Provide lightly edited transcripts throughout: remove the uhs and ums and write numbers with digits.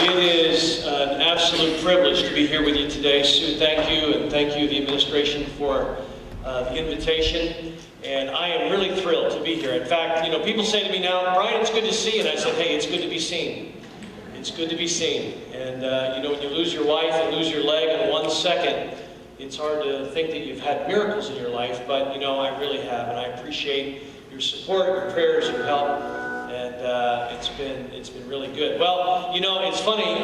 It is an absolute privilege to be here with you today. Sue, thank you, and thank you, the administration, for the invitation. And I am really thrilled to be here. In fact, you know, people say to me now, Bryan, it's good to see you. And I said, hey, it's good to be seen. It's good to be seen. And you know, when you lose your wife and lose your leg in 1 second, it's hard to think that you've had miracles in your life, but you know, I really have, and I appreciate your support, your prayers, your help, and it's been really good. Well, you know, it's funny,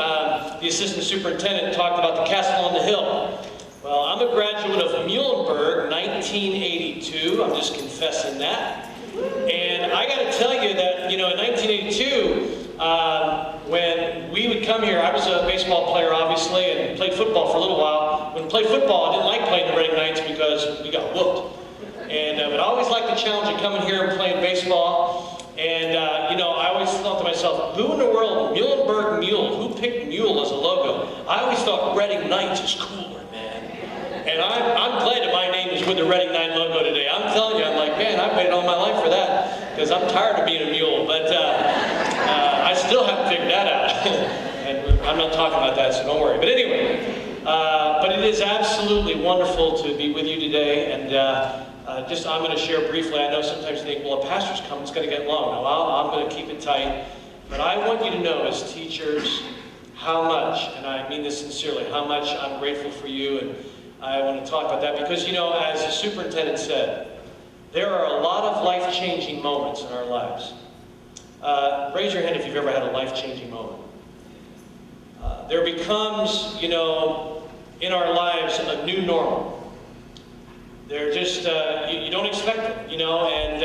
the assistant superintendent talked about the castle on the hill. Well, I'm a graduate of Muhlenberg, 1982. I'm just confessing that. And I got to tell you that, you know, in 1982, when we would come here, I was a baseball player, obviously, and played football for a little while. When I played football, I didn't like playing the Reading Knights because we got whooped. And but I always liked the challenge of coming here and playing baseball. And you know, I always thought to myself, who in the world, Muhlenberg Mule? Who picked Mule as a logo? I always thought Reading Knights is cooler, man. And I'm glad that my name is with the Reading Knight logo today. I'm telling you, I'm like, man, I've waited all my life for that because I'm tired of being a mule. But I still haven't figured that out. And I'm not talking about that, so don't worry. But anyway, but it is absolutely wonderful to be with you today. And I'm going to share briefly. I know sometimes you think, well, a pastor's coming, it's going to get long. No, I'm going to keep it tight. But I want you to know, as teachers, how much, and I mean this sincerely, how much I'm grateful for you. And I want to talk about that because, you know, as the superintendent said, there are a lot of life-changing moments in our lives. Raise your hand if you've ever had a life-changing moment. There becomes, you know, in our lives a new normal. They're just, you don't expect it, you know, and,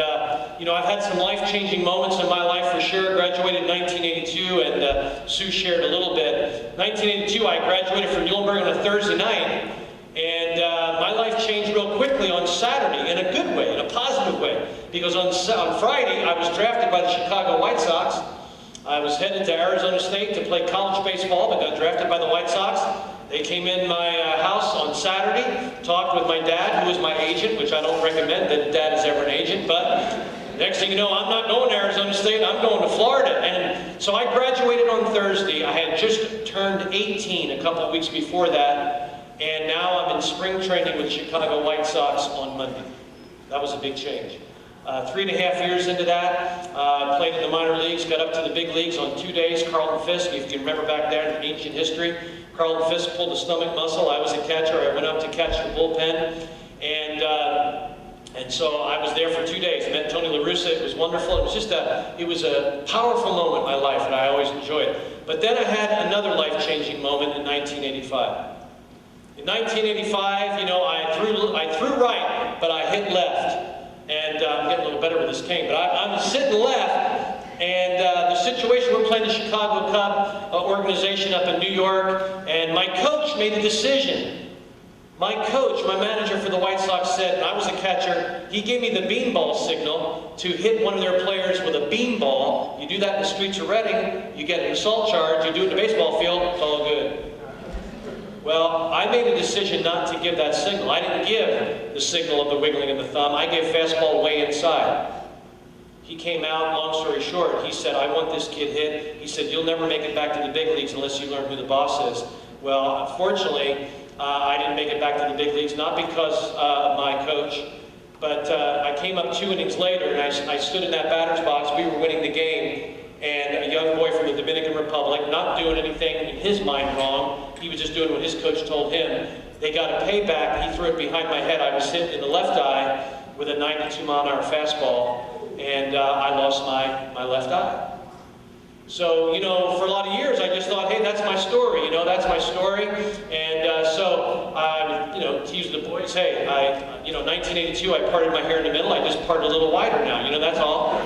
you know, I've had some life-changing moments in my life for sure. Graduated in 1982, and Sue shared a little bit. 1982, I graduated from Muhlenberg on a Thursday night, and my life changed real quickly on Saturday in a good way, in a positive way, because on Friday, I was drafted by the Chicago White Sox. I was headed to Arizona State to play college baseball, but got drafted by the White Sox. They came in my house on Saturday, talked with my dad, who was my agent, which I don't recommend that dad is ever an agent, but next thing you know, I'm not going to Arizona State, I'm going to Florida. And so I graduated on Thursday. I had just turned 18 a couple of weeks before that, and now I'm in spring training with the Chicago White Sox on Monday. That was a big change. 3.5 years into that, played in the minor leagues, got up to the big leagues on 2 days. Carlton Fisk, if you can remember back there in ancient history, Carlton Fisk pulled the stomach muscle. I was a catcher. I went up to catch the bullpen, and so I was there for 2 days. I met Tony La Russa. It was wonderful. It was just it was a powerful moment in my life, and I always enjoyed it. But then I had another life-changing moment in 1985. In 1985, you know, I threw right, but I hit left. And I'm getting a little better with this cane, but I'm sitting left, and the situation, we're playing the Chicago Cub organization up in New York, and my coach made a decision. My coach, my manager for the White Sox said, and I was a catcher, he gave me the beanball signal to hit one of their players with a beanball. You do that in the streets of Reading, you get an assault charge. You do it in the baseball field, it's all good. Well, I made a decision not to give that signal. I didn't give the signal of the wiggling of the thumb. I gave fastball way inside. He came out, long story short, he said, I want this kid hit. He said, you'll never make it back to the big leagues unless you learn who the boss is. Well, unfortunately, I didn't make it back to the big leagues, not because of my coach, but I came up 2 innings later, and I stood in that batter's box. We were winning the game. And a young boy from the Dominican Republic, not doing anything in his mind wrong, he was just doing what his coach told him. They got a payback, he threw it behind my head. I was hit in the left eye with a 92-mile-an-hour fastball, and I lost my left eye. So, you know, for a lot of years, I just thought, hey, that's my story, you know, that's my story. And so I, you know, teased the boys, hey, you know, 1982, I parted my hair in the middle. I just parted a little wider now, you know, that's all.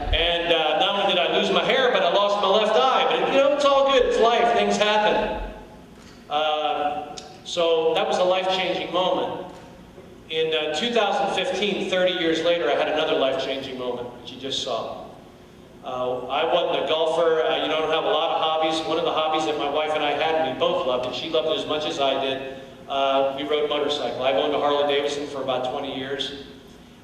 And not only did I lose my hair, but I lost my left eye. But, you know, it's all good. It's life. Things happen. So that was a life-changing moment. In 2015, 30 years later, I had another life-changing moment, which you just saw. I wasn't a golfer. You know, I don't have a lot of hobbies. One of the hobbies that my wife and I had, and we both loved it, she loved it as much as I did, we rode motorcycle. I've owned a Harley Davidson for about 20 years.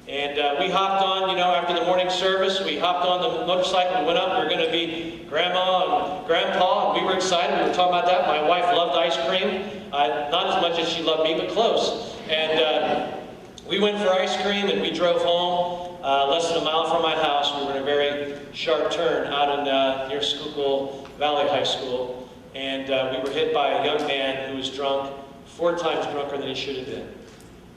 And we hopped on, after the morning service, we hopped on the motorcycle and went up. We were going to be Grandma and Grandpa, and we were excited. We were talking about that. My wife loved ice cream. Not as much as she loved me, but close. And we went for ice cream, and we drove home less than a mile from my house. We were in a very sharp turn out in near Schuylkill Valley High School. And we were hit by a young man who was drunk, 4 times drunker than he should have been.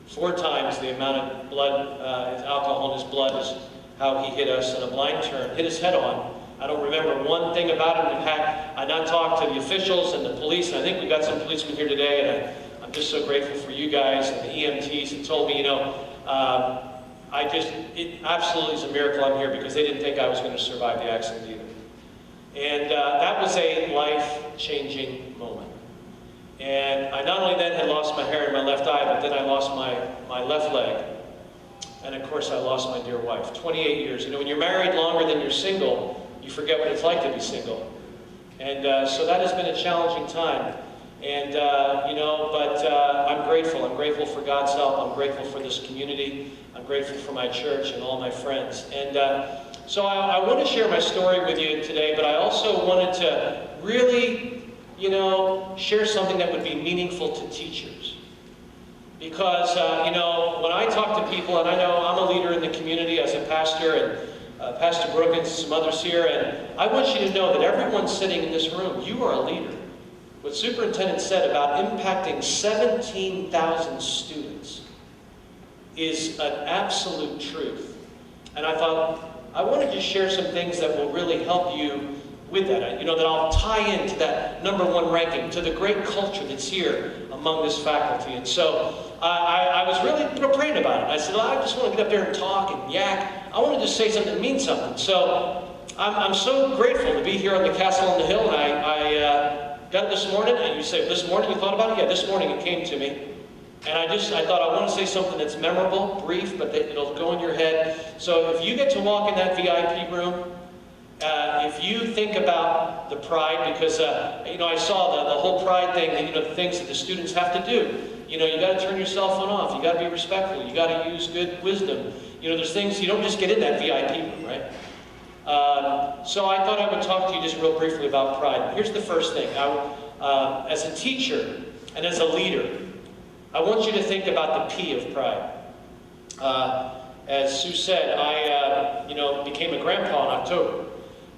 4 times the amount of blood, alcohol in his blood is how he hit us in a blind turn, hit his head on. I don't remember one thing about it. In fact, I now talked to the officials and the police, and I think we got some policemen here today, and I'm just so grateful for you guys and the EMTs that told me, it absolutely is a miracle I'm here because they didn't think I was going to survive the accident either. And that was a life-changing moment. And I not only then had lost my hair in my left eye, but then I lost my left leg. And of course, I lost my dear wife. 28 years. When you're married longer than you're single, you forget what it's like to be single. And so that has been a challenging time. And, but I'm grateful. I'm grateful for God's help. I'm grateful for this community. I'm grateful for my church and all my friends. And so I want to share my story with you today, but I also wanted to really share something that would be meaningful to teachers. Because, when I talk to people, and I know I'm a leader in the community as a pastor, and Pastor Brooke and some others here, and I want you to know that everyone sitting in this room, you are a leader. What Superintendent said about impacting 17,000 students is an absolute truth. And I thought, I want to just share some things that will really help you with that, that I'll tie into that #1 ranking, to the great culture that's here among this faculty. And so I was really praying about it. I said, I just want to get up there and talk and yak. I want to just say something that means something. So I'm so grateful to be here on the Castle on the Hill, and I got it this morning, and you say, this morning you thought about it? Yeah, this morning it came to me. And I thought I want to say something that's memorable, brief, but that it'll go in your head. So if you get to walk in that VIP room, if you think about the pride, because I saw the whole pride thing, the things that the students have to do. You got to turn your cell phone off. You got to be respectful. You got to use good wisdom. There's things you don't just get in that VIP room, right? So I thought I would talk to you just real briefly about pride. Here's the first thing. As a teacher and as a leader, I want you to think about the P of pride. As Sue said, I became a grandpa in October.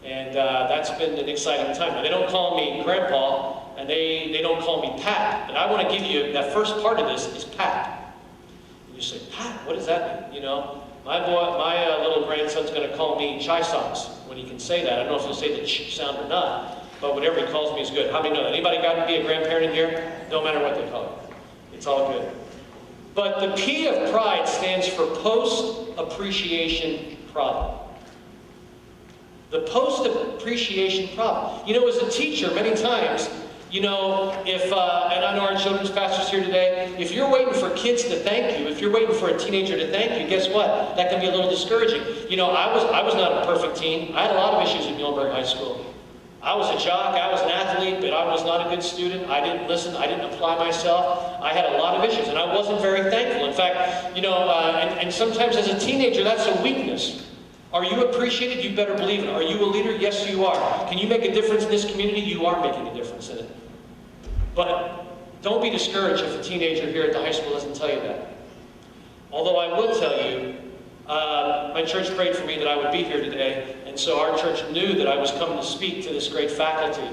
And that's been an exciting time. Now, they don't call me Grandpa, and they don't call me Pat. But I want to give you, that first part of this is Pat. And you say, Pat, what does that mean? My little grandson's going to call me Chai Socks when he can say that. I don't know if he'll say the ch sound or not, but whatever he calls me is good. How many know that? Anybody got to be a grandparent in here? No matter what they call it. It's all good. But the P of pride stands for post-appreciation problem. The post-appreciation problem. As a teacher, many times, and I know our children's pastor's here today, if you're waiting for kids to thank you, if you're waiting for a teenager to thank you, guess what? That can be a little discouraging. I was not a perfect teen. I had a lot of issues at Muhlenberg High School. I was a jock, I was an athlete, but I was not a good student. I didn't listen, I didn't apply myself. I had a lot of issues, and I wasn't very thankful. In fact, and sometimes as a teenager, that's a weakness. Are you appreciated? You better believe it. Are you a leader? Yes, you are. Can you make a difference in this community? You are making a difference in it. But don't be discouraged if a teenager here at the high school doesn't tell you that. Although I will tell you, my church prayed for me that I would be here today, and so our church knew that I was coming to speak to this great faculty.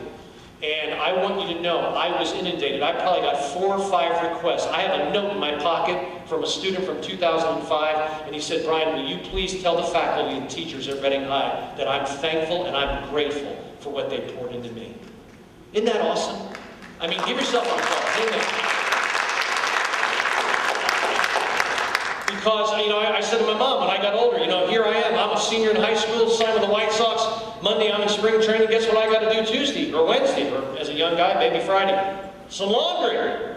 And I want you to know, I was inundated. I probably got 4 or 5 requests. I have a note in my pocket from a student from 2005, and he said, Bryan, will you please tell the faculty and teachers at Reading High that I'm thankful and I'm grateful for what they poured into me. Isn't that awesome? I mean, give yourself a applause. Amen. Because, I said to my mom when I got older, here I am. I'm a senior in high school, signed with the White Sox. Monday, I'm in spring training. Guess what I got to do Tuesday or Wednesday, or as a young guy, maybe Friday? Some laundry.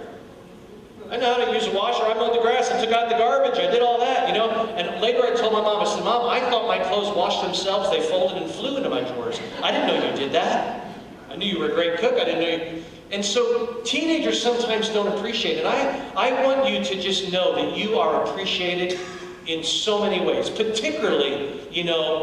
I know how to use a washer. I mowed the grass. I took out the garbage. I did all that, And later I told my mom, I said, Mom, I thought my clothes washed themselves. They folded and flew into my drawers. I didn't know you did that. I knew you were a great cook. I didn't know you... And so teenagers sometimes don't appreciate it. I want you to just know that you are appreciated in so many ways, particularly,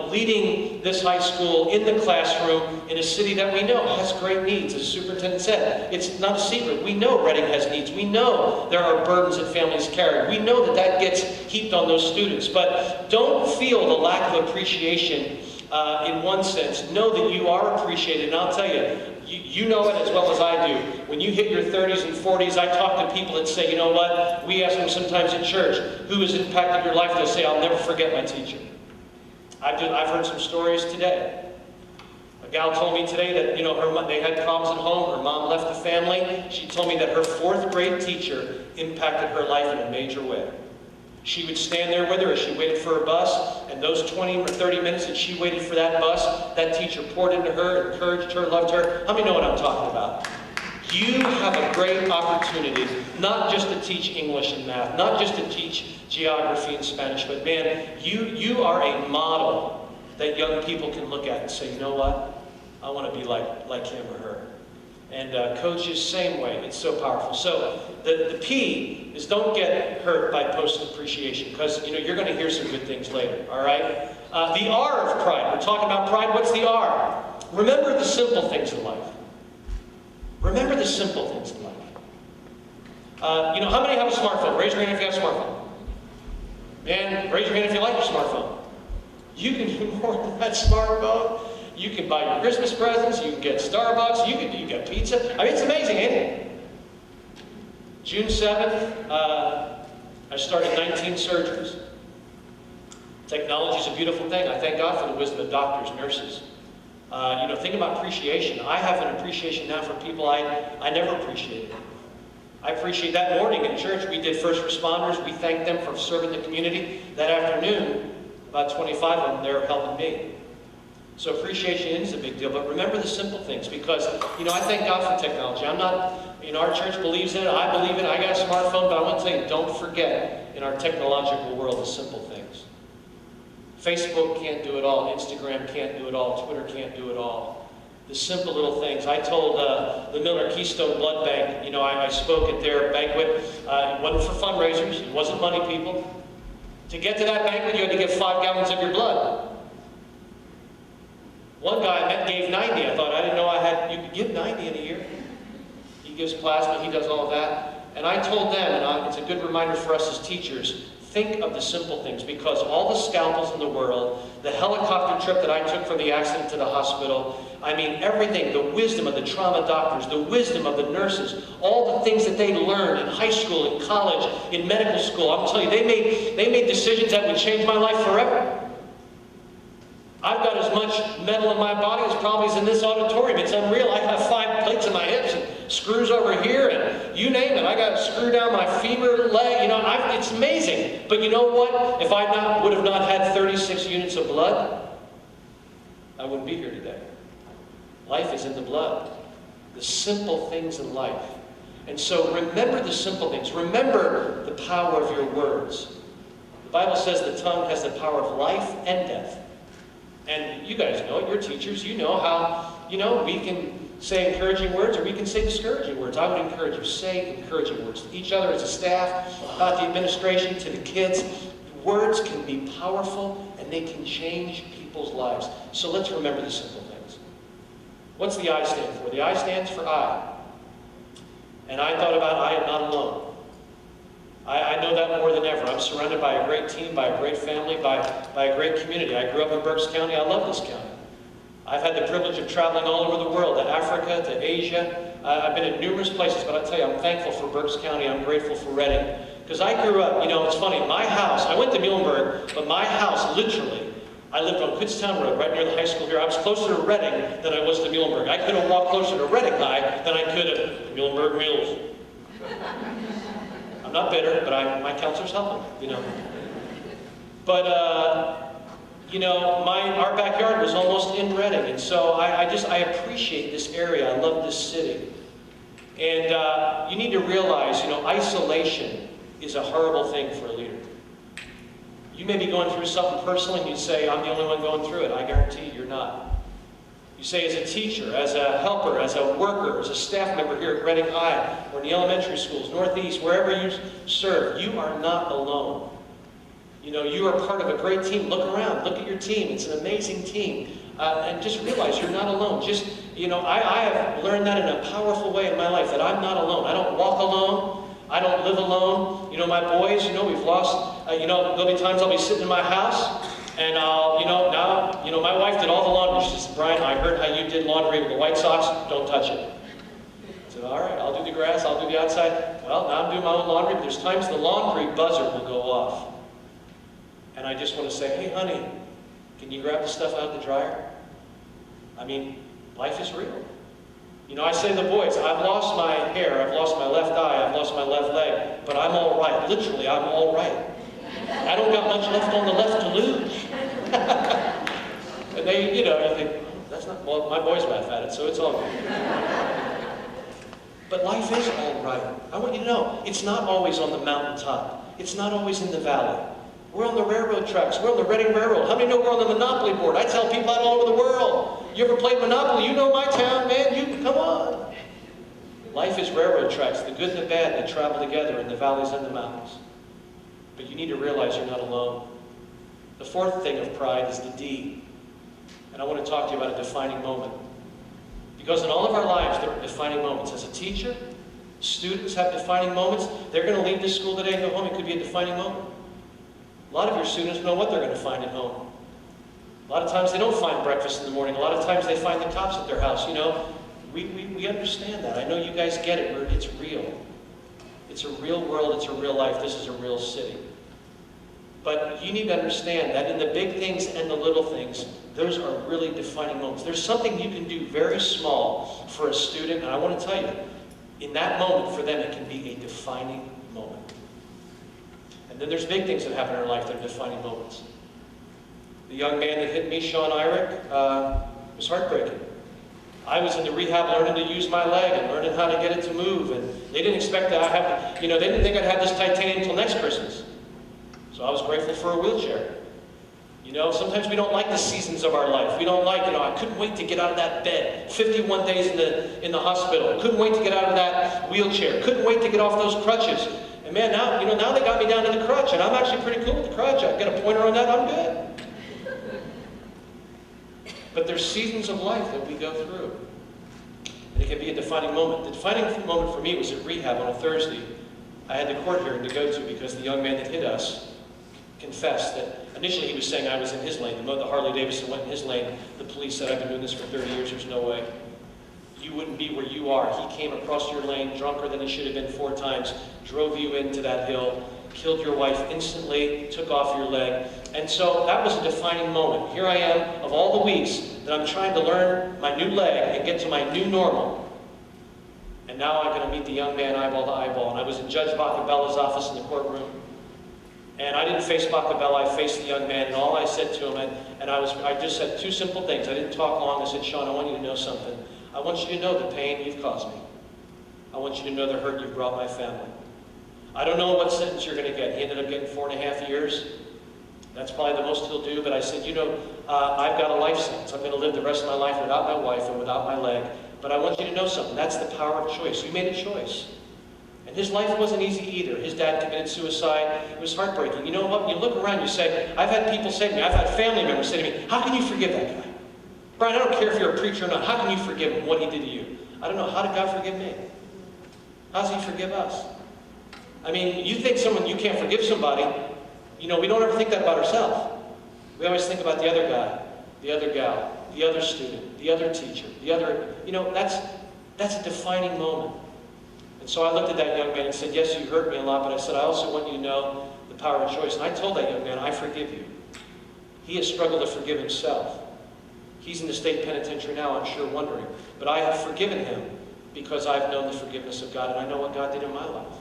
leading this high school in the classroom in a city that we know has great needs. As the superintendent said, it's not a secret. We know Reading has needs. We know there are burdens that families carry. We know that gets heaped on those students. But don't feel the lack of appreciation in one sense. Know that you are appreciated. And I'll tell you, you know it as well as I do. When you hit your 30s and 40s, I talk to people that say, you know what? We ask them sometimes in church, who has impacted your life? They'll say, I'll never forget my teacher. I've heard some stories today. A gal told me today that, they had problems at home. Her mom left the family. She told me that her 4th grade teacher impacted her life in a major way. She would stand there with her as she waited for her bus, and those 20 or 30 minutes that she waited for that bus, that teacher poured into her, encouraged her, loved her. How many know what I'm talking about? You have a great opportunity, not just to teach English and math, not just to teach geography and Spanish, but man, you are a model that young people can look at and say, you know what? I want to be like him or her. And coaches, same way. It's so powerful. So the P is don't get hurt by post-appreciation, because you're going to hear some good things later. All right. The R of pride. We're talking about pride. What's the R? Remember the simple things in life. Remember the simple things in life. How many have a smartphone? Raise your hand if you have a smartphone. Man, raise your hand if you like your smartphone. You can do more than that smartphone. You can buy your Christmas presents, you can get Starbucks, you can get pizza. I mean, it's amazing, ain't it? June 7th, I started 19 surgeries. Technology is a beautiful thing. I thank God for the wisdom of doctors, nurses. Think about appreciation. I have an appreciation now for people I never appreciated. I appreciate that morning in church, we did first responders. We thanked them for serving the community. That afternoon, about 25 of them, they were helping me. So appreciation is a big deal, but remember the simple things, because, I thank God for technology. I'm not, our church believes in it, I believe in it, I got a smartphone, but I want to tell you, don't forget, in our technological world, the simple things. Facebook can't do it all, Instagram can't do it all, Twitter can't do it all. The simple little things. I told the Miller Keystone Blood Bank, I spoke at their banquet. It wasn't for fundraisers, it wasn't money, people. To get to that banquet, you had to give 5 gallons of your blood. One guy I met gave 90. I thought, I didn't know you could give 90 in a year. He gives plasma, he does all of that. And I told them, and it's a good reminder for us as teachers, think of the simple things, because all the scalpels in the world, the helicopter trip that I took from the accident to the hospital, I mean everything, the wisdom of the trauma doctors, the wisdom of the nurses, all the things that they learned in high school, in college, in medical school, I'm telling you, they made decisions that would change my life forever. I've got as much metal in my body as probably is in this auditorium. It's unreal. I have 5 plates in my hips and screws over here, and you name it. I got a screw down my femur, leg. It's amazing. But you know what? If I would have not had 36 units of blood, I wouldn't be here today. Life is in the blood. The simple things in life. And so remember the simple things. Remember the power of your words. The Bible says the tongue has the power of life and death. And you guys know it, you're teachers, you know how, we can say encouraging words or we can say discouraging words. I would encourage you, say encouraging words to each other as a staff, about the administration, to the kids. Words can be powerful and they can change people's lives. So let's remember the simple things. What's the I stand for? The I stands for I. And I thought about I am not alone. I know that more than ever. I'm surrounded by a great team, by a great family, by a great community. I grew up in Berks County. I love this county. I've had the privilege of traveling all over the world, to Africa, to Asia. I've been in numerous places, but I tell you, I'm thankful for Berks County. I'm grateful for Reading. Because I grew up, it's funny, my house, I went to Muhlenberg, but my house, literally, I lived on Kutztown Road, right near the high school here. I was closer to Reading than I was to Muhlenberg. I could have walked closer to Reading High than I could have Muhlenberg Mules. I'm not bitter, but my counselors help me, But, our backyard was almost in Reading, and so I appreciate this area. I love this city. And you need to realize, isolation is a horrible thing for a leader. You may be going through something personally, and you say, I'm the only one going through it. I guarantee you're not. You say, as a teacher, as a helper, as a worker, as a staff member here at Reading High, or in the elementary schools, Northeast, wherever you serve, you are not alone. You know, you are part of a great team. Look around. Look at your team. It's an amazing team. And just realize you're not alone. Just, you know, I have learned that in a powerful way in my life, that I'm not alone. I don't walk alone. I don't live alone. You know, my boys, you know, we've lost, you know, there'll be times I'll be sitting in my house, and I'll, you know, now, you know, my wife did all the laundry. She said, Brian, I heard how you did laundry with the White Sox. Don't touch it. I said, all right, I'll do the grass, I'll do the outside. Well, now I'm doing my own laundry, but there's times the laundry buzzer will go off. And I just want to say, hey, honey, can you grab the stuff out of the dryer? I mean, life is real. You know, I say to the boys, I've lost my hair, I've lost my left eye, I've lost my left leg, but I'm all right. Literally, I'm all right. I don't got much left on the left to lose. And they, you know, you think, that's not, well, my boys laugh at it, so it's all good. But life is all right. I want you to know, it's not always on the mountaintop. It's not always in the valley. We're on the railroad tracks. We're on the Reading Railroad. How many know we're on the Monopoly board? I tell people out all over the world, you ever played Monopoly? You know my town, man. You come on. Life is railroad tracks. The good and the bad, they travel together in the valleys and the mountains. But you need to realize you're not alone. The fourth thing of pride is the D. And I want to talk to you about a defining moment. Because in all of our lives, there are defining moments. As a teacher, students have defining moments. They're going to leave this school today and go home. It could be a defining moment. A lot of your students know what they're going to find at home. A lot of times they don't find breakfast in the morning. A lot of times they find the cops at their house. You know, we understand that. I know you guys get it. It's real. It's a real world. It's a real life. This is a real city. But you need to understand that in the big things and the little things, those are really defining moments. There's something you can do very small for a student, and I want to tell you, in that moment for them, it can be a defining moment. And then there's big things that happen in our life that are defining moments. The young man that hit me, Sean Irick, was heartbreaking. I was in the rehab learning to use my leg and learning how to get it to move, and they didn't expect that I have, you know, they didn't think I'd have this titanium until next Christmas. So I was grateful for a wheelchair. You know, sometimes we don't like the seasons of our life. We don't like, you know, I couldn't wait to get out of that bed. 51 days in the hospital. Couldn't wait to get out of that wheelchair. Couldn't wait to get off those crutches. And man, now, you know, now they got me down to the crutch, and I'm actually pretty cool with the crutch. I've got a pointer on that, I'm good. But there's seasons of life that we go through. And it can be a defining moment. The defining moment for me was at rehab on a Thursday. I had the court hearing to go to because the young man that hit us confessed that initially he was saying I was in his lane. The Harley Davidson went in his lane. The police said, I've been doing this for 30 years, there's no way. You wouldn't be where you are. He came across your lane drunker than he should have been 4 times, drove you into that hill, killed your wife instantly, took off your leg. And so that was a defining moment. Here I am, of all the weeks that I'm trying to learn my new leg and get to my new normal. And now I'm going to meet the young man eyeball to eyeball. And I was in Judge Bacabella's office in the courtroom. And I didn't face Bacabella, I faced the young man, and all I said to him, I just said 2 simple things. I didn't talk long. I said, Sean, I want you to know something. I want you to know the pain you've caused me. I want you to know the hurt you've brought my family. I don't know what sentence you're going to get. He ended up getting 4.5 years. That's probably the most he'll do, but I said, you know, I've got a life sentence. I'm going to live the rest of my life without my wife and without my leg. But I want you to know something. That's the power of choice. You made a choice. And his life wasn't easy either. His dad committed suicide. It was heartbreaking. You know what? You look around, you say, I've had people say to me, I've had family members say to me, how can you forgive that guy? Brian, I don't care if you're a preacher or not. How can you forgive him, what he did to you? I don't know. How did God forgive me? How does he forgive us? I mean, you think you can't forgive somebody. You know, we don't ever think that about ourselves. We always think about the other guy, the other gal, the other student, the other teacher, the other, you know, that's a defining moment. And so I looked at that young man and said, yes, you hurt me a lot, but I said, I also want you to know the power of choice. And I told that young man, I forgive you. He has struggled to forgive himself. He's in the state penitentiary now, I'm sure, wondering. But I have forgiven him because I've known the forgiveness of God, and I know what God did in my life.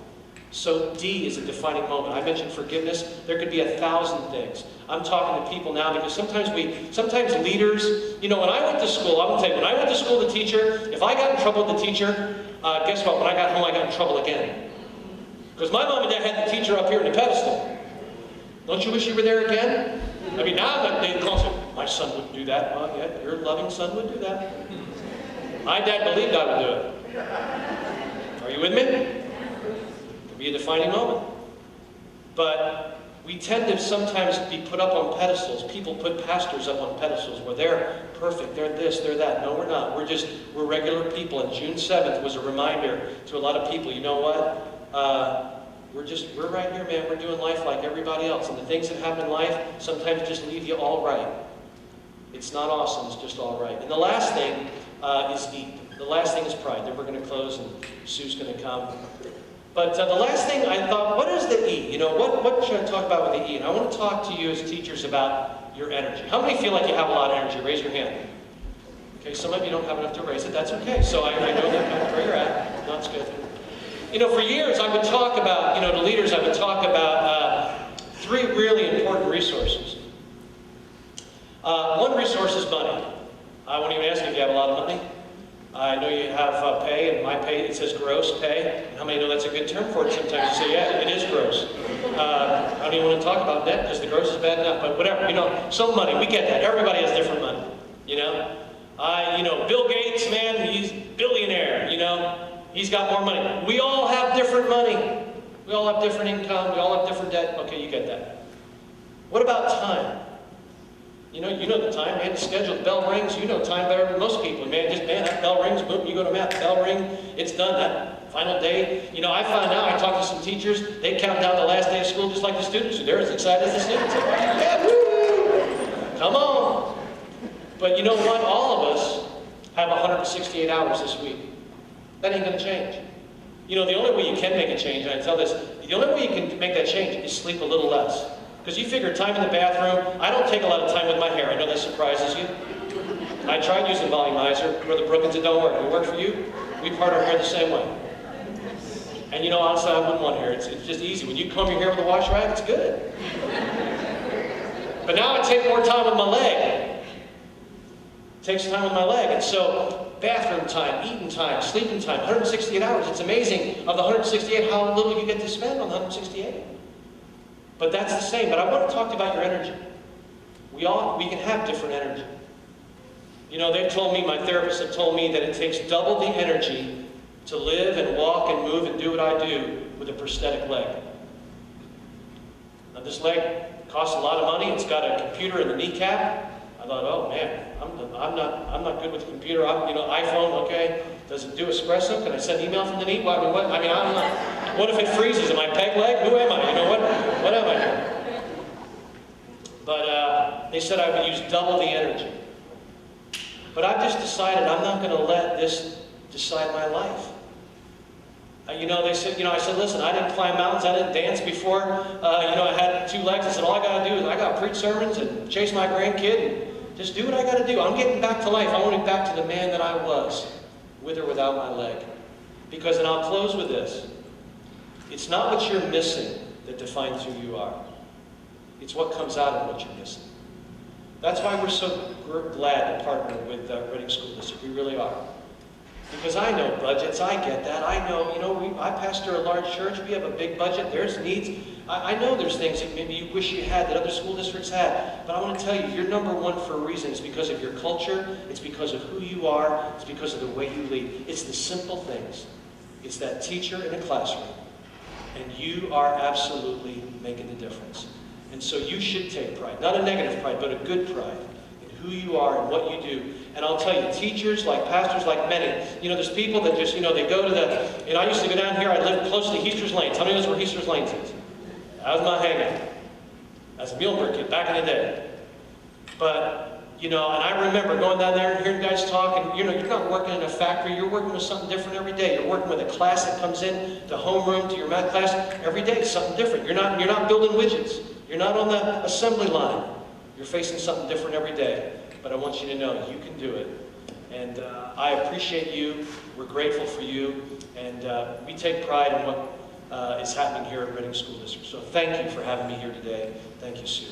So D is a defining moment. I mentioned forgiveness. There could be 1,000 things. I'm talking to people now because sometimes leaders, you know, when I went to school, I'm going to tell you, when I went to school as a teacher, if I got in trouble with the teacher, guess what? When I got home, I got in trouble again. Because my mom and dad had the teacher up here in the pedestal. Don't you wish you were there again? I mean, now they call it, my son wouldn't do that. Well, yeah, your loving son would do that. My dad believed I would do it. Are you with me? It could be a defining moment. But We tend to sometimes be put up on pedestals. People put pastors up on pedestals where they're perfect, they're this, they're that. No, we're not. We're regular people. And June 7th was a reminder to a lot of people, you know what? We're right here, man. We're doing life like everybody else. And the things that happen in life sometimes just leave you all right. It's not awesome, it's just all right. And the last thing is eat. The last thing is pride. Then we're going to close and Sue's going to come. But the last thing I thought, what is the E? You know, what should I talk about with the E? And I want to talk to you as teachers about your energy. How many feel like you have a lot of energy? Raise your hand. Okay, some of you don't have enough to raise it. That's okay. So I know that where you're at. That's good. You know, for years I would talk about, you know, to leaders, I would talk about 3 really important resources. One resource is money. I won't even ask you if you have a lot of money. I know you have pay, and my pay, it says gross pay. And how many know that's a good term for it? Sometimes you say, yeah, it is gross. I don't even want to talk about net because the gross is bad enough, but whatever, you know, some money, we get that. Everybody has different money, you know. Bill Gates, man, he's billionaire, you know. He's got more money. We all have different money. We all have different income. We all have different debt. Okay, you get that. What about time? You know the time, man, the schedule, the bell rings, you know time better than most people. Man, that bell rings, boom, you go to math, bell ring, it's done, that final day. You know, I find out, I talk to some teachers, they count down the last day of school just like the students. They're as excited as the students. Yeah, woo! Come on. But you know what? All of us have 168 hours this week. That ain't going to change. You know, the only way you can make a change, and I tell this, the only way you can make that change is sleep a little less. Because you figure time in the bathroom, I don't take a lot of time with my hair. I know that surprises you. I tried using volumizer. Brother Brookins, it don't work. It work for you? We part our hair the same way. And you know, honestly, I wouldn't want hair. It's just easy. When you comb your hair with a wash rag, it's good. But now I take more time with my leg. It takes time with my leg. And so, bathroom time, eating time, sleeping time, 168 hours. It's amazing of the 168 how little you get to spend on the 168. But that's the same. But I want to talk to you about your energy. We can have different energy. You know, they've told me, my therapists have told me that it takes double the energy to live and walk and move and do what I do with a prosthetic leg. Now this leg costs a lot of money. It's got a computer in the kneecap. I thought, oh man, I'm not good with the computer. iPhone, okay. Does it do espresso? Can I send email from the knee? I'm not. What if it freezes? Am I peg leg? Who am I? You know what am I? But they said I would use double the energy. But I've just decided I'm not going to let this decide my life. They said, I said, listen, I didn't climb mountains, I didn't dance before. I had 2 legs. I said, all I got to do is I got to preach sermons and chase my grandkid and just do what I got to do. I'm getting back to life. I want to get back to the man that I was, with or without my leg. Because, and I'll close with this, it's not what you're missing that defines who you are. It's what comes out of what you're missing. That's why we're so glad to partner with Reading School District. We really are. Because I know budgets, I get that. I know, I pastor a large church, we have a big budget, there's needs. I know there's things that maybe you wish you had that other school districts had. But I want to tell you, you're number one for a reason. It's because of your culture, it's because of who you are, it's because of the way you lead. It's the simple things. It's that teacher in a classroom. And you are absolutely making the difference. And so you should take pride. Not a negative pride, but a good pride in who you are and what you do. And I'll tell you, teachers, like pastors, like many, there's people that just, they go to the, I used to go down here, I lived close to Heaster's Lanes. How many knows where Heaster's Lanes is? That was my hangout. As a Muhlenberg kid, back in the day. But, and I remember going down there and hearing guys talk, and, you're not working in a factory, you're working with something different every day. You're working with a class that comes in, the homeroom, to your math class, every day, something different. You're not building widgets. You're not on the assembly line. You're facing something different every day. But I want you to know you can do it. And I appreciate you. We're grateful for you. And we take pride in what is happening here at Reading School District. So thank you for having me here today. Thank you, Sue.